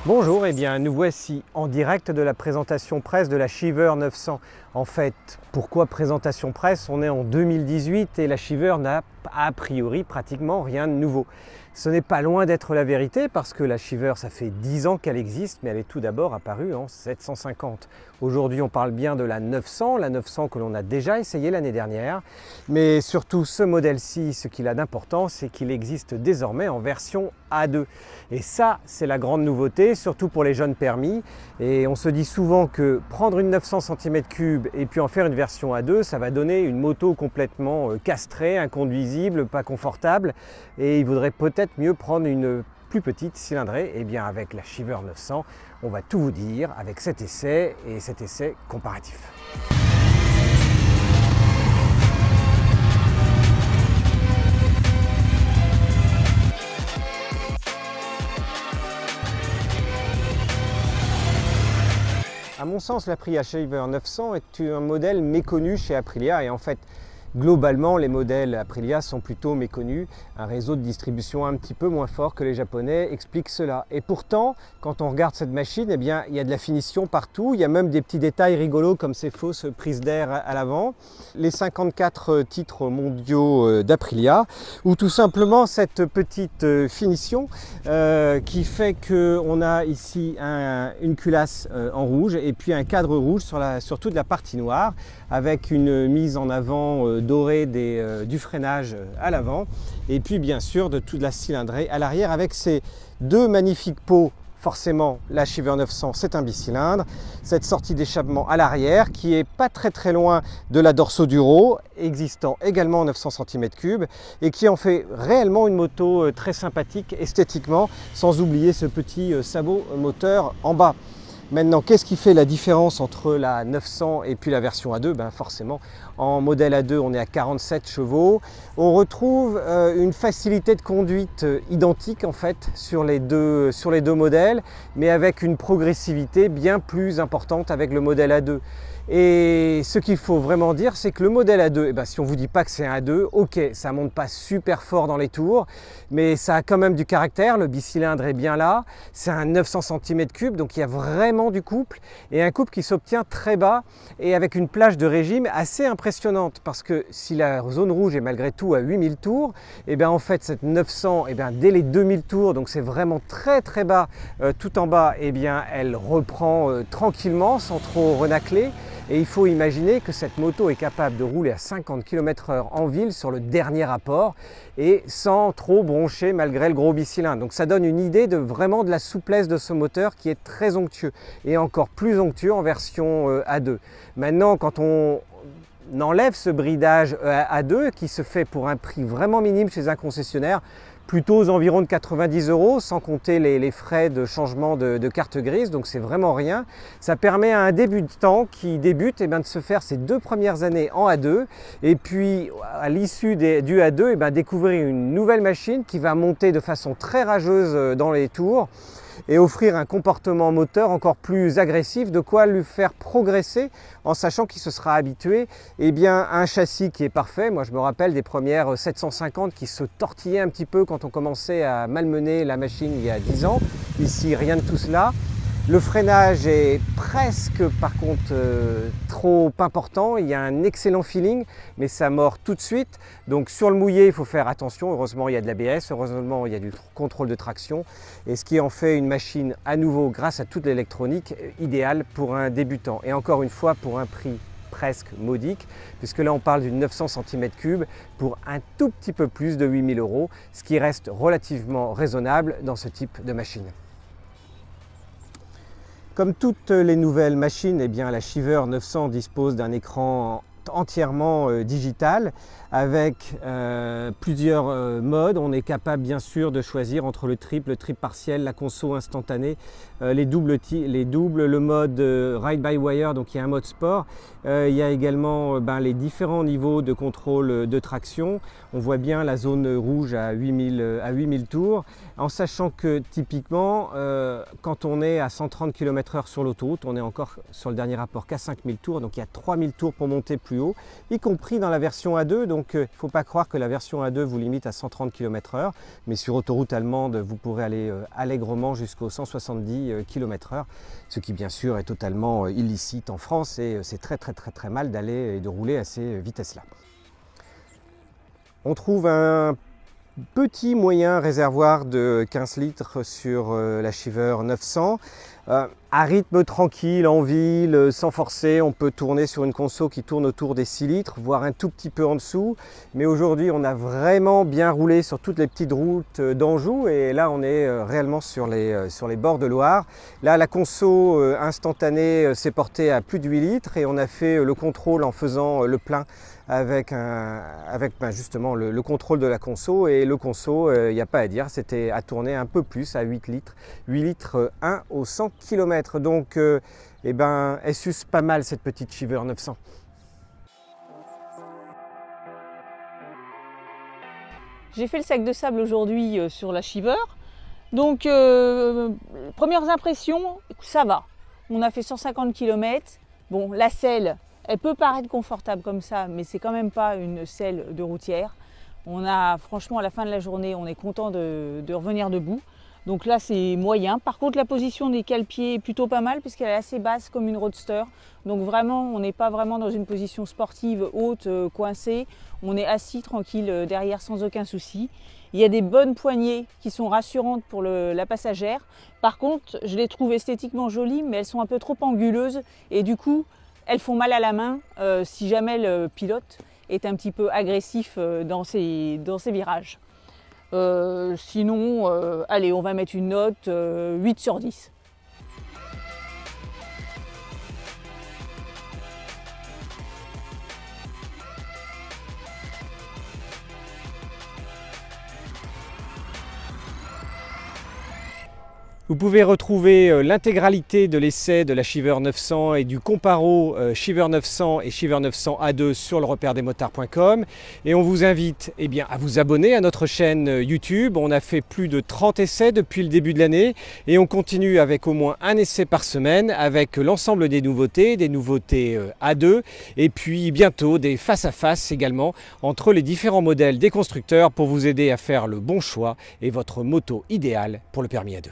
Bonjour, et bien nous voici en direct de la présentation presse de la Chiver 900. En fait, pourquoi présentation presse? On est en 2018 et la Chiver n'a a priori pratiquement rien de nouveau. Ce n'est pas loin d'être la vérité parce que la Chiver, ça fait 10 ans qu'elle existe, mais elle est tout d'abord apparue en 750. Aujourd'hui, on parle bien de la 900 que l'on a déjà essayé l'année dernière. Mais surtout, ce modèle-ci, ce qu'il a d'important, c'est qu'il existe désormais en version A2. Et ça, c'est la grande nouveauté, surtout pour les jeunes permis. Et on se dit souvent que prendre une 900 cm3 et puis en faire une version A2, ça va donner une moto complètement castrée, inconduisible, pas confortable. Et il vaudrait peut-être mieux prendre une plus petite cylindrée. Et bien avec la Chiver 900, on va tout vous dire avec cet essai et cet essai comparatif. À mon sens, l'Aprilia Chiver 900 est un modèle méconnu chez Aprilia et en fait, globalement, les modèles Aprilia sont plutôt méconnus. Un réseau de distribution un petit peu moins fort que les Japonais explique cela. Et pourtant, quand on regarde cette machine, eh bien, il y a de la finition partout. Il y a même des petits détails rigolos comme ces fausses prises d'air à l'avant. Les 54 titres mondiaux d'Aprilia ou tout simplement cette petite finition qui fait qu'on a ici une culasse en rouge et puis un cadre rouge sur toute la partie noire avec une mise en avant dorée du freinage à l'avant et puis bien sûr de toute la cylindrée à l'arrière avec ces deux magnifiques pots. Forcément, la Chiver 900, c'est un bicylindre. Cette sortie d'échappement à l'arrière qui est pas très loin de la Dorsoduro, existant également en 900 cm3 et qui en fait réellement une moto très sympathique esthétiquement, sans oublier ce petit sabot moteur en bas. Maintenant, qu'est-ce qui fait la différence entre la 900 et puis la version A2? Ben forcément, en modèle A2, on est à 47 chevaux. On retrouve une facilité de conduite identique en fait sur les deux modèles, mais avec une progressivité bien plus importante avec le modèle A2. Et ce qu'il faut vraiment dire, c'est que le modèle A2, eh ben, si on ne vous dit pas que c'est un A2, ok, ça ne monte pas super fort dans les tours, mais ça a quand même du caractère, le bicylindre est bien là, c'est un 900 cm3, donc il y a vraiment du couple, et un couple qui s'obtient très bas, et avec une plage de régime assez impressionnante, parce que si la zone rouge est malgré tout à 8000 tours, et bien en fait cette 900, et bien dès les 2000 tours, donc c'est vraiment très bas, tout en bas, et bien elle reprend tranquillement, sans trop renacler. Et il faut imaginer que cette moto est capable de rouler à 50 km/h en ville sur le dernier rapport et sans trop broncher malgré le gros bicylindre. Donc ça donne une idée vraiment de la souplesse de ce moteur qui est très onctueux et encore plus onctueux en version A2. Maintenant, quand on enlève ce bridage A2 qui se fait pour un prix vraiment minime chez un concessionnaire, plutôt aux environs de 90 €, sans compter les frais de changement de carte grise, donc c'est vraiment rien. Ça permet à un débutant qui débute de se faire ses 2 premières années en A2 et puis à l'issue du A2 découvrir une nouvelle machine qui va monter de façon très rageuse dans les tours et offrir un comportement moteur encore plus agressif, de quoi lui faire progresser en sachant qu'il se sera habitué à un châssis qui est parfait. Moi je me rappelle des premières 750 qui se tortillaient un petit peu quand on commençait à malmener la machine il y a 10 ans. Ici rien de tout cela. Le freinage est presque par contre trop important, il y a un excellent feeling mais ça mord tout de suite. Donc sur le mouillé il faut faire attention, heureusement il y a de l'ABS, heureusement il y a du contrôle de traction et ce qui en fait une machine à nouveau grâce à toute l'électronique idéale pour un débutant et encore une fois pour un prix presque modique puisque là on parle d'une 900 cm3 pour un tout petit peu plus de 8000 €, ce qui reste relativement raisonnable dans ce type de machine. Comme toutes les nouvelles machines, la Chiver 900 dispose d'un écran entièrement digital avec plusieurs modes. On est capable bien sûr de choisir entre le trip partiel, la conso instantanée, les doubles, le mode ride by wire, donc il y a un mode sport. Il y a également les différents niveaux de contrôle de traction. On voit bien la zone rouge à 8000 tours, en sachant que typiquement quand on est à 130 km/h sur l'autoroute, on est encore sur le dernier rapport qu'à 5000 tours, donc il y a 3000 tours pour monter plus plus haut, y compris dans la version A2. Donc il ne faut pas croire que la version A2 vous limite à 130 km/h, mais sur autoroute allemande, vous pourrez aller allègrement jusqu'aux 170 km/h, ce qui bien sûr est totalement illicite en France et c'est très mal d'aller et de rouler à ces vitesses-là. On trouve un petit moyen réservoir de 15 litres sur la Shiver 900. À rythme tranquille, en ville, sans forcer, on peut tourner sur une conso qui tourne autour des 6 litres, voire un tout petit peu en dessous. Mais aujourd'hui, on a vraiment bien roulé sur toutes les petites routes d'Anjou et là, on est réellement sur les bords de Loire. Là, la conso instantanée s'est portée à plus de 8 litres et on a fait le contrôle en faisant le plein avec justement le contrôle de la conso, et le conso, il n'y a pas à dire, c'était à tourner un peu plus à 8 litres, 8 litres 1 au 100 km. Donc elle suce pas mal cette petite Shiver 900. J'ai fait le sac de sable aujourd'hui sur la Shiver. Donc premières impressions, ça va. On a fait 150 km. Bon, la selle, elle peut paraître confortable comme ça, mais c'est quand même pas une selle de routière. On a, franchement, à la fin de la journée, on est content de revenir debout. Donc là, c'est moyen. Par contre, la position des cale-pieds est plutôt pas mal puisqu'elle est assez basse comme une roadster. Donc vraiment, on n'est pas vraiment dans une position sportive haute, coincée. On est assis tranquille derrière sans aucun souci. Il y a des bonnes poignées qui sont rassurantes pour la passagère. Par contre, je les trouve esthétiquement jolies, mais elles sont un peu trop anguleuses et du coup, elles font mal à la main si jamais le pilote est un petit peu agressif dans ses virages. Sinon, allez, on va mettre une note 8 sur 10. Vous pouvez retrouver l'intégralité de l'essai de la Shiver 900 et du comparo Shiver 900 et Shiver 900 A2 sur le repère-des-motards.com, et on vous invite à vous abonner à notre chaîne YouTube. On a fait plus de 30 essais depuis le début de l'année et on continue avec au moins un essai par semaine avec l'ensemble des nouveautés A2 et puis bientôt des face-à-face également entre les différents modèles des constructeurs pour vous aider à faire le bon choix et votre moto idéale pour le permis A2.